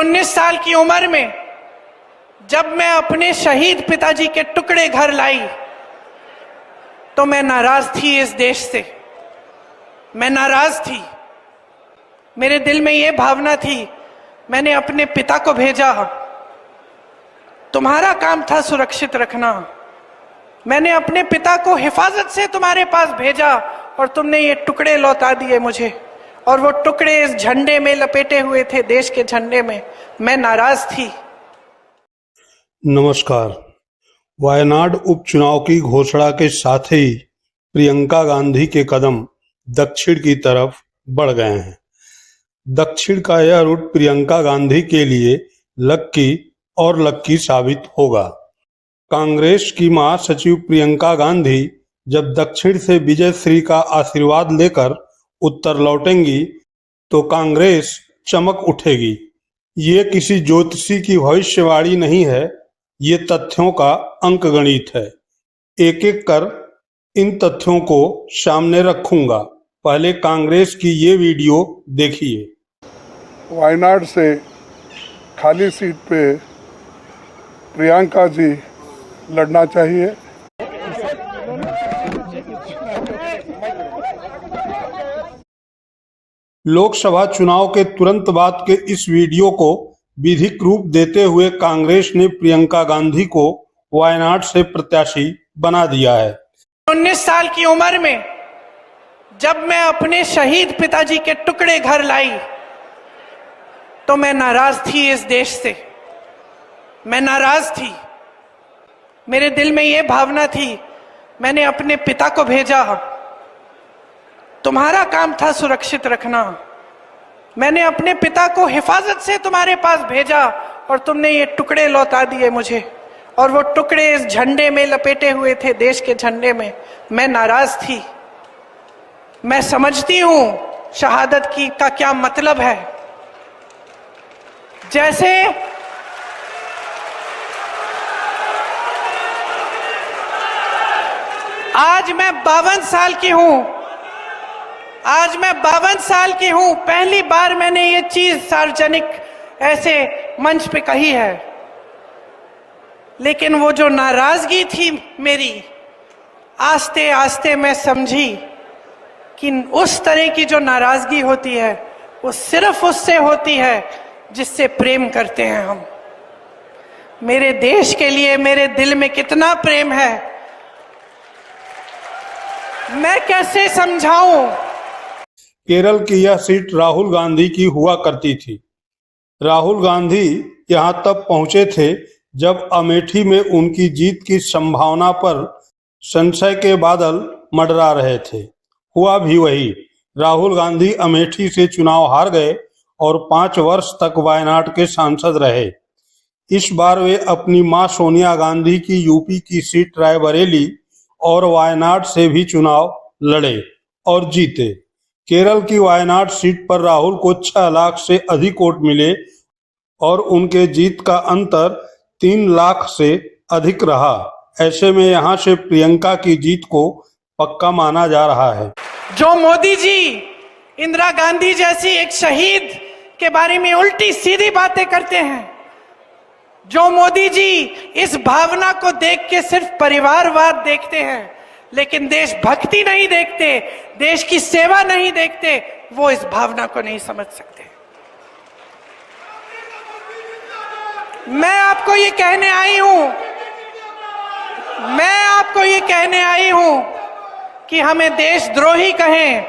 19 साल की उम्र में जब मैं अपने शहीद पिताजी के टुकड़े घर लाई तो मैं नाराज थी इस देश से। मैं नाराज थी। मेरे दिल में ये भावना थी। मैंने अपने पिता को भेजा, तुम्हारा काम था सुरक्षित रखना। मैंने अपने पिता को हिफाजत से तुम्हारे पास भेजा और तुमने ये टुकड़े लौटा दिए मुझे, और वो टुकड़े इस झंडे में लपेटे हुए थे, देश के झंडे में। मैं नाराज थी। नमस्कार। वायनाड उपचुनाव की घोषणा के साथ ही प्रियंका गांधी के कदम दक्षिण की तरफ बढ़ गए हैं। दक्षिण का यह रूट प्रियंका गांधी के लिए लक्की साबित होगा। कांग्रेस की महासचिव प्रियंका गांधी जब दक्षिण से विजय श्री का आशीर्वाद लेकर उत्तर लौटेंगी तो कांग्रेस चमक उठेगी। ये किसी ज्योतिषी की भविष्यवाणी नहीं है, ये तथ्यों का अंकगणित है। एक एक कर इन तथ्यों को सामने रखूंगा। पहले कांग्रेस की ये वीडियो देखिए। वायनाड से खाली सीट पे प्रियंका जी लड़ना चाहिए। लोकसभा चुनाव के तुरंत बाद के इस वीडियो को विधिक रूप देते हुए कांग्रेस ने प्रियंका गांधी को वायनाड से प्रत्याशी बना दिया है। 19 साल की उम्र में जब मैं अपने शहीद पिताजी के टुकड़े घर लाई तो मैं नाराज थी इस देश से। मैं नाराज थी। मेरे दिल में ये भावना थी। मैंने अपने पिता को भेजा, तुम्हारा काम था सुरक्षित रखना। मैंने अपने पिता को हिफाजत से तुम्हारे पास भेजा और तुमने ये टुकड़े लौटा दिए मुझे, और वो टुकड़े इस झंडे में लपेटे हुए थे, देश के झंडे में। मैं नाराज थी। मैं समझती हूं शहादत की का क्या मतलब है। जैसे आज मैं 52 साल की हूं। आज मैं 52 साल की हूं। पहली बार मैंने ये चीज सार्वजनिक ऐसे मंच पे कही है। लेकिन वो जो नाराजगी थी मेरी, आस्ते आस्ते मैं समझी कि उस तरह की जो नाराजगी होती है वो सिर्फ उससे होती है जिससे प्रेम करते हैं हम। मेरे देश के लिए मेरे दिल में कितना प्रेम है, मैं कैसे समझाऊं। केरल की यह सीट राहुल गांधी की हुआ करती थी। राहुल गांधी यहां तब पहुंचे थे जब अमेठी में उनकी जीत की संभावना पर संशय के बादल मंडरा रहे थे। हुआ भी वही। राहुल गांधी अमेठी से चुनाव हार गए और 5 वर्ष तक वायनाड के सांसद रहे। इस बार वे अपनी मां सोनिया गांधी की यूपी की सीट रायबरेली और वायनाड से भी चुनाव लड़े और जीते। केरल की वायनाड सीट पर राहुल को 6 लाख से अधिक वोट मिले और उनके जीत का अंतर 3 लाख से अधिक रहा। ऐसे में यहां से प्रियंका की जीत को पक्का माना जा रहा है। जो मोदी जी इंदिरा गांधी जैसी एक शहीद के बारे में उल्टी सीधी बातें करते हैं, जो मोदी जी इस भावना को देख के सिर्फ परिवारवाद देखते हैं लेकिन देशभक्ति नहीं देखते, देश की सेवा नहीं देखते, वो इस भावना को नहीं समझ सकते। मैं आपको ये कहने आई हूं कि हमें देशद्रोही कहें,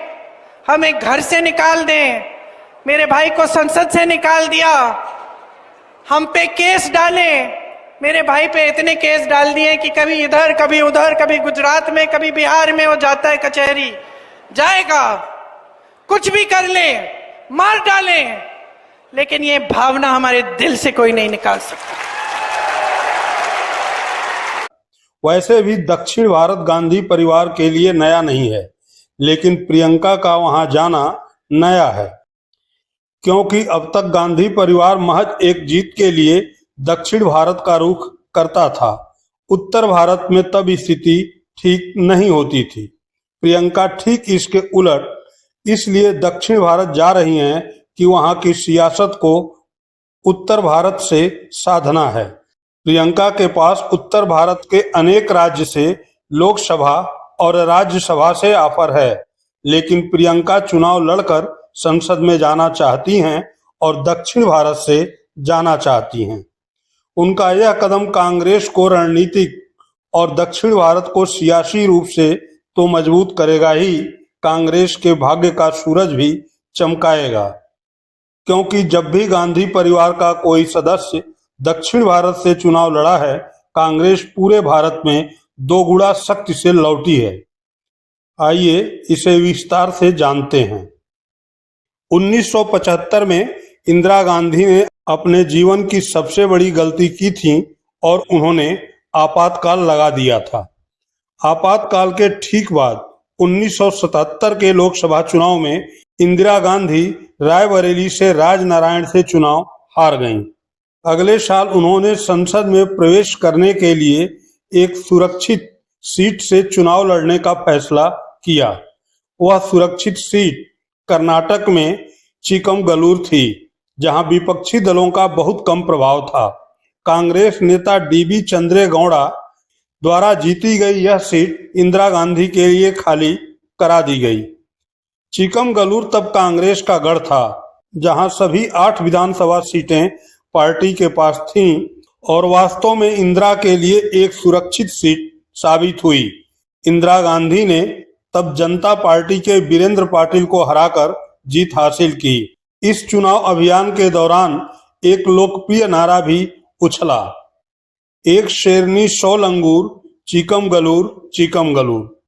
हमें घर से निकाल दें, मेरे भाई को संसद से निकाल दिया, हम पे केस डाले। मेरे भाई पे इतने केस डाल दिए कि कभी इधर कभी उधर, कभी गुजरात में कभी बिहार में वो जाता है कचहरी, जाएगा, कुछ भी कर ले, मार डाले, लेकिन ये भावना हमारे दिल से कोई नहीं निकाल सकता। वैसे भी दक्षिण भारत गांधी परिवार के लिए नया नहीं है, लेकिन प्रियंका का वहां जाना नया है, क्योंकि अब तक गांधी परिवार महज एक जीत के लिए दक्षिण भारत का रुख करता था। उत्तर भारत में तब स्थिति ठीक नहीं होती थी। प्रियंका ठीक इसके उलट इसलिए दक्षिण भारत जा रही हैं कि वहां की सियासत को उत्तर भारत से साधना है। प्रियंका के पास उत्तर भारत के अनेक राज्य से लोकसभा और राज्यसभा से ऑफर है, लेकिन प्रियंका चुनाव लड़कर संसद में जाना चाहती हैं और दक्षिण भारत से जाना चाहती हैं। उनका यह कदम कांग्रेस को रणनीतिक और दक्षिण भारत को सियासी रूप से तो मजबूत करेगा ही, कांग्रेस के भाग्य का सूरज भी चमकाएगा, क्योंकि जब भी गांधी परिवार का कोई सदस्य दक्षिण भारत से चुनाव लड़ा है, कांग्रेस पूरे भारत में दोगुना शक्ति से लौटी है। आइए इसे विस्तार से जानते हैं। 1975 में इंदिरा गांधी ने अपने जीवन की सबसे बड़ी गलती की थी और उन्होंने आपातकाल लगा दिया था। आपातकाल के ठीक बाद 1977 के लोकसभा चुनाव में इंदिरा गांधी रायबरेली से राजनारायण से चुनाव हार गईं। अगले साल उन्होंने संसद में प्रवेश करने के लिए एक सुरक्षित सीट से चुनाव लड़ने का फैसला किया। वह सुरक्षित सीट कर्नाटक में चिकमगलूर थी, जहां विपक्षी दलों का बहुत कम प्रभाव था। कांग्रेस नेता डीबी चंद्रेगौड़ा द्वारा जीती गई यह सीट इंदिरा गांधी के लिए खाली करा दी गई। चिकमगलूर तब कांग्रेस का गढ़ था, जहां सभी 8 विधानसभा सीटें पार्टी के पास थीं और वास्तव में इंदिरा के लिए एक सुरक्षित सीट साबित हुई। इंदिरा गांधी ने तब जनता पार्टी के वीरेंद्र पाटिल को हराकर जीत हासिल की। इस चुनाव अभियान के दौरान एक लोकप्रिय नारा भी उछला, एक शेरनी 100 लंगूर, चिकमगलूर चिकमगलूर।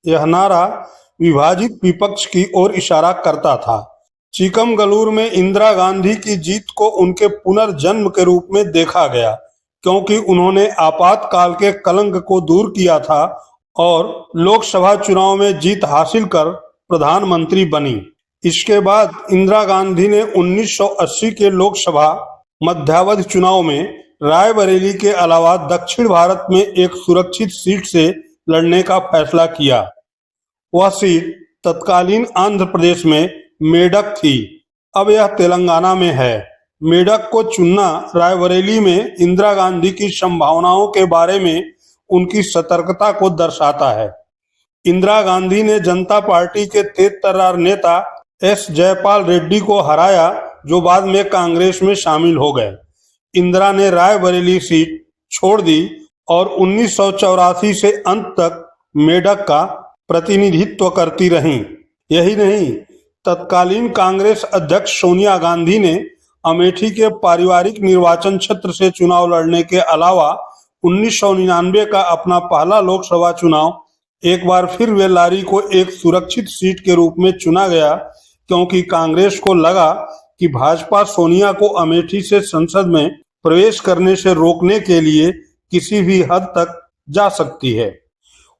यह नारा विभाजित विपक्ष की ओर इशारा करता था। चिकमगलूर में इंदिरा गांधी की जीत को उनके पुनर्जन्म के रूप में देखा गया, क्योंकि उन्होंने आपातकाल के कलंक को दूर किया था और लोकसभा चुनाव में जीत हासिल कर प्रधानमंत्री बनी। इसके बाद इंदिरा गांधी ने 1980 के लोकसभा मध्यावधि चुनाव में रायबरेली के अलावा दक्षिण भारत में एक सुरक्षित सीट से लड़ने का फैसला किया। वह सीट तत्कालीन आंध्र प्रदेश में मेडक थी, अब यह तेलंगाना में है। मेडक को चुनना रायबरेली में इंदिरा गांधी की संभावनाओं के बारे में उनकी सतर्कता को दर्शाता है। इंदिरा गांधी ने जनता पार्टी के तेज तर्रार नेता एस जयपाल रेड्डी को हराया, जो बाद में कांग्रेस में शामिल हो गए। इंदिरा ने रायबरेली सीट छोड़ दी और 1984 से अंत तक मेडक का प्रतिनिधित्व करती रहीं। यही नहीं, तत्कालीन कांग्रेस अध्यक्ष सोनिया गांधी ने अमेठी के पारिवारिक निर्वाचन क्षेत्र से चुनाव लड़ने के अलावा 1999 का अपना पहला लोकसभा चुनाव एक बार फिर बेल्लारी को एक सुरक्षित सीट के रूप में चुना गया, क्योंकि कांग्रेस को लगा कि भाजपा सोनिया को अमेठी से संसद में प्रवेश करने से रोकने के लिए किसी भी हद तक जा सकती है।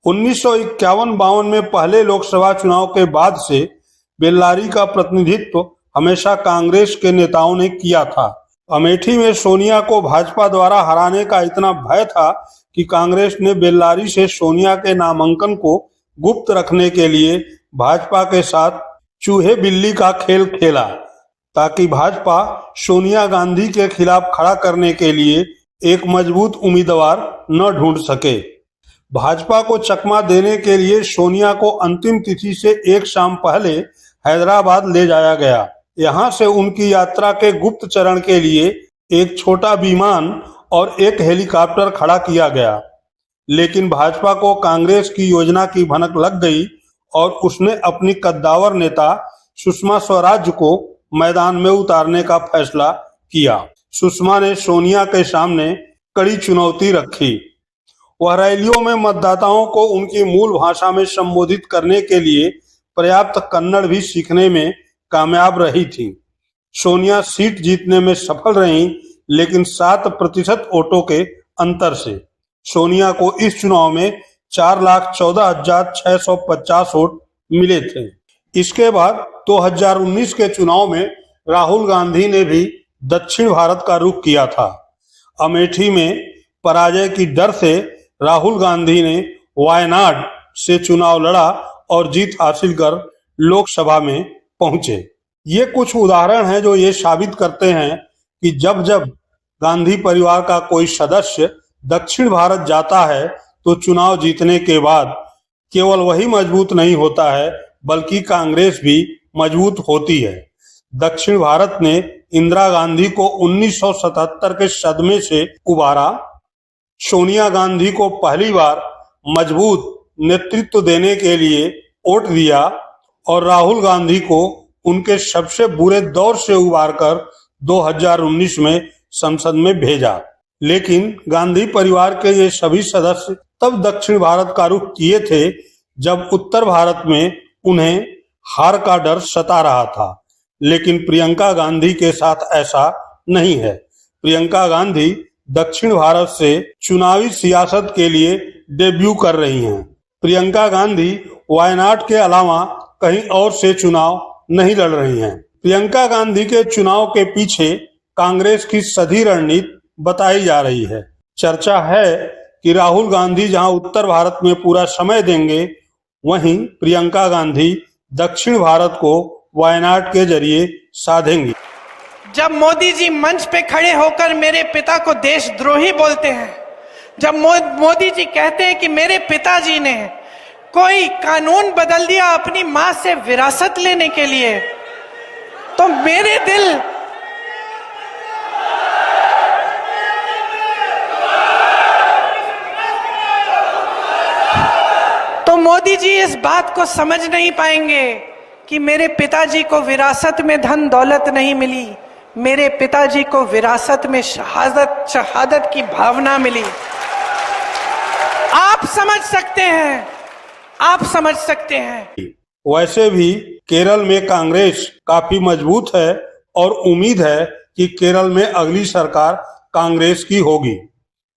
1951-52 में पहले लोकसभा चुनाव के बाद से बेल्लारी का प्रतिनिधित्व हमेशा कांग्रेस के नेताओं ने किया था। अमेठी में सोनिया को भाजपा द्वारा हराने का इतना भय था कि कांग्रेस ने बेल्लारी से सोनिया के नामांकन को गुप्त रखने के लिए भाजपा के साथ चूहे बिल्ली का खेल खेला, ताकि भाजपा सोनिया गांधी के खिलाफ खड़ा करने के लिए एक मजबूत उम्मीदवार न ढूंढ सके। भाजपा को चकमा देने के लिए सोनिया को अंतिम तिथि से एक शाम पहले हैदराबाद ले जाया गया। यहां से उनकी यात्रा के गुप्त चरण के लिए एक छोटा विमान और एक हेलीकॉप्टर खड़ा किया गया, लेकिन भाजपा को कांग्रेस की योजना की भनक लग गई और उसने अपनी कद्दावर नेता सुषमा स्वराज को मैदान में उतारने का फैसला किया। सुषमा ने सोनिया के सामने कड़ी चुनौती रखी। वह रैलियों में मतदाताओं को उनकी मूल भाषा में संबोधित करने के लिए पर्याप्त कन्नड़ भी सीखने में कामयाब रही थी। सोनिया सीट जीतने में सफल रहीं, लेकिन 7% वोटों के अंतर से। सोनिया को इस चुनाव में 4,14,650 वोट मिले थे। इसके बाद 2019 के चुनाव में राहुल गांधी ने भी दक्षिण भारत का रुख किया था। अमेठी में पराजय की डर से राहुल गांधी ने वायनाड से चुनाव लड़ा और जीत हासिल कर लोकसभा में पहुंचे। ये कुछ उदाहरण हैं जो ये साबित करते हैं कि जब जब गांधी परिवार का कोई सदस्य दक्षिण भारत जाता है तो चुनाव जीतने के बाद केवल वही मजबूत नहीं होता है बल्कि कांग्रेस भी मजबूत होती है। दक्षिण भारत ने इंदिरा गांधी को 1977 के सदमे से उबारा, सोनिया गांधी को पहली बार मजबूत नेतृत्व देने के लिए वोट दिया और राहुल गांधी को उनके सबसे बुरे दौर से उबारकर 2019 में संसद में भेजा। लेकिन गांधी परिवार के ये सभी सदस्य तब दक्षिण भारत का रुख किए थे जब उत्तर भारत में उन्हें हार का डर सता रहा था। लेकिन प्रियंका गांधी के साथ ऐसा नहीं है। प्रियंका गांधी दक्षिण भारत से चुनावी सियासत के लिए डेब्यू कर रही हैं। प्रियंका गांधी वायनाड के अलावा कहीं और से चुनाव नहीं लड़ रही हैं। प्रियंका गांधी के चुनाव के पीछे कांग्रेस की सधी रणनीति बताई जा रही है। चर्चा है कि राहुल गांधी जहां उत्तर भारत में पूरा समय देंगे, वहीं प्रियंका गांधी दक्षिण भारत को वायनाड के जरिए साधेंगी। जब मोदी जी मंच पे खड़े होकर मेरे पिता को देशद्रोही बोलते हैं, जब मोदी जी कहते हैं कि मेरे पिताजी ने कोई कानून बदल दिया अपनी मां से विरासत लेने के लिए, तो मेरे दिल मोदी जी इस बात को समझ नहीं पाएंगे कि मेरे पिताजी को विरासत में धन दौलत नहीं मिली, मेरे पिताजी को विरासत में शहादत की भावना मिली। आप समझ सकते हैं, आप समझ सकते हैं। वैसे भी केरल में कांग्रेस काफी मजबूत है और उम्मीद है कि केरल में अगली सरकार कांग्रेस की होगी।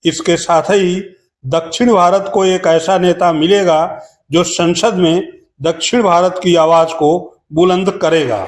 इसके साथ ही दक्षिण भारत को एक ऐसा नेता मिलेगा जो संसद में दक्षिण भारत की आवाज को बुलंद करेगा।